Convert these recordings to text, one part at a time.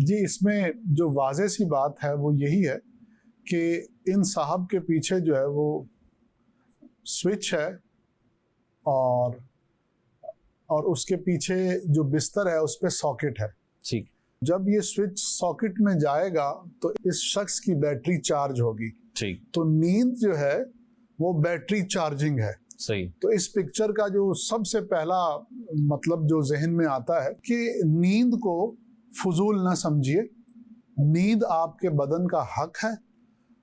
जी, इसमें जो वाज़ेह सी बात है वो यही है कि इन साहब के पीछे जो है वो स्विच है और उसके पीछे जो बिस्तर है उस पे सॉकेट है। ठीक। जब ये स्विच सॉकेट में जाएगा तो इस शख्स की बैटरी चार्ज होगी। ठीक। तो नींद जो है वो बैटरी चार्जिंग है। सही। तो इस पिक्चर का जो सबसे पहला मतलब जो जहन में आता है कि नींद को फजूल ना समझिए, नींद आपके बदन का हक है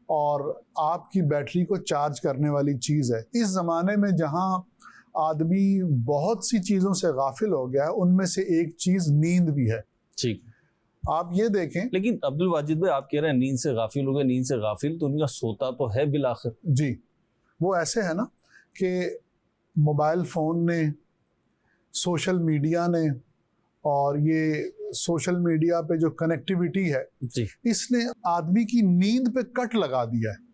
और आपकी बैटरी को चार्ज करने वाली चीज़ है। इस ज़माने में जहाँ आदमी बहुत सी चीज़ों से गाफिल हो गया है, उनमें से एक चीज़ नींद भी है। ठीक। आप ये देखें। लेकिन अब्दुल वाजिद भाई, आप कह रहे हैं नींद से गाफिल हो गए, नींद से गाफिल तो उनका सोता तो है बिलाखिर। जी, वो ऐसे है ना कि मोबाइल फ़ोन ने, सोशल मीडिया ने और ये सोशल मीडिया पे जो कनेक्टिविटी है जी, इसने आदमी की नींद पे कट लगा दिया है।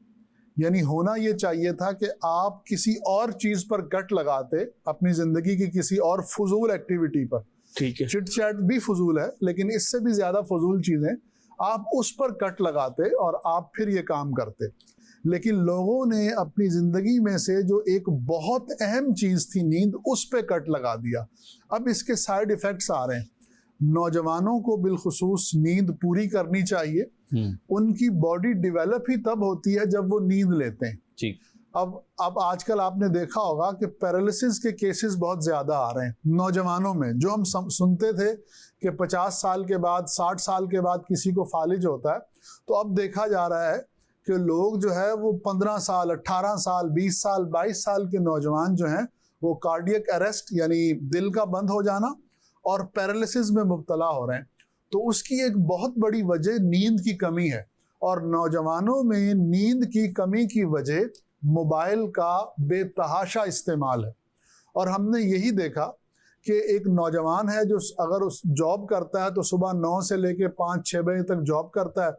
यानी होना ये चाहिए था कि आप किसी और चीज़ पर कट लगाते, अपनी ज़िंदगी की किसी और फजूल एक्टिविटी पर। ठीक है, चिट चैट भी फजूल है, लेकिन इससे भी ज़्यादा फजूल चीज़ें आप उस पर कट लगाते और आप फिर ये काम करते। लेकिन लोगों ने अपनी ज़िंदगी में से जो एक बहुत अहम चीज़ थी नींद, उस पे कट लगा दिया। अब इसके साइड इफ़ेक्ट्स आ रहे हैं। नौजवानों को बिलखुसूस नींद पूरी करनी चाहिए। उनकी बॉडी डेवलप ही तब होती है जब वो नींद लेते हैं। ठीक। अब आजकल आपने देखा होगा कि पैरालिसिस के केसेस बहुत ज़्यादा आ रहे हैं नौजवानों में। जो हम सुनते थे कि 50 साल के बाद, 60 साल के बाद किसी को फालिज होता है, तो अब देखा जा रहा है कि लोग जो है वो 15 साल, 18 साल, 20 साल, 22 साल के नौजवान जो हैं वो कार्डियक अरेस्ट यानी दिल का बंद हो जाना और पैरालिसिस में मुब्तला हो रहे हैं। तो उसकी एक बहुत बड़ी वजह नींद की कमी है और नौजवानों में नींद की कमी की वजह मोबाइल का बेतहाशा इस्तेमाल है। और हमने यही देखा कि एक नौजवान है जो अगर उस जॉब करता है तो सुबह 9 से लेके 5-6 बजे तक जॉब करता है,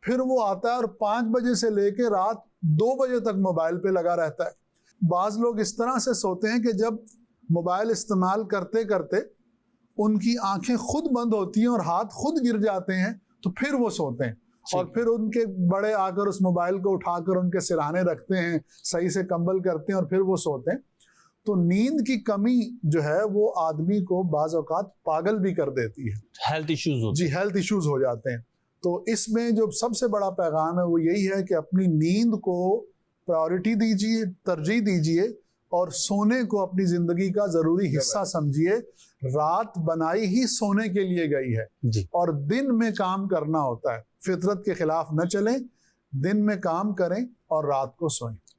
फिर वो आता है और 5 बजे से लेके रात 2 बजे तक मोबाइल पे लगा रहता है। बाज़ लोग इस तरह से सोते हैं कि जब मोबाइल इस्तेमाल करते करते उनकी आंखें खुद बंद होती हैं और हाथ खुद गिर जाते हैं, तो फिर वो सोते हैं और फिर उनके बड़े आकर उस मोबाइल को उठाकर उनके सिरहाने रखते हैं, सही से कंबल करते हैं और फिर वो सोते हैं। तो नींद की कमी जो है वो आदमी को बाज़ औक़ात पागल भी कर देती है। हेल्थ इश्यूज जी, हेल्थ इश्यूज हो जाते हैं। तो इसमें जो सबसे बड़ा पैगाम है वो यही है कि अपनी नींद को प्रायोरिटी दीजिए, तरजीह दीजिए और सोने को अपनी ज़िंदगी का ज़रूरी हिस्सा समझिए। रात बनाई ही सोने के लिए गई है जी। और दिन में काम करना होता है। फितरत के खिलाफ न चलें, दिन में काम करें और रात को सोएं।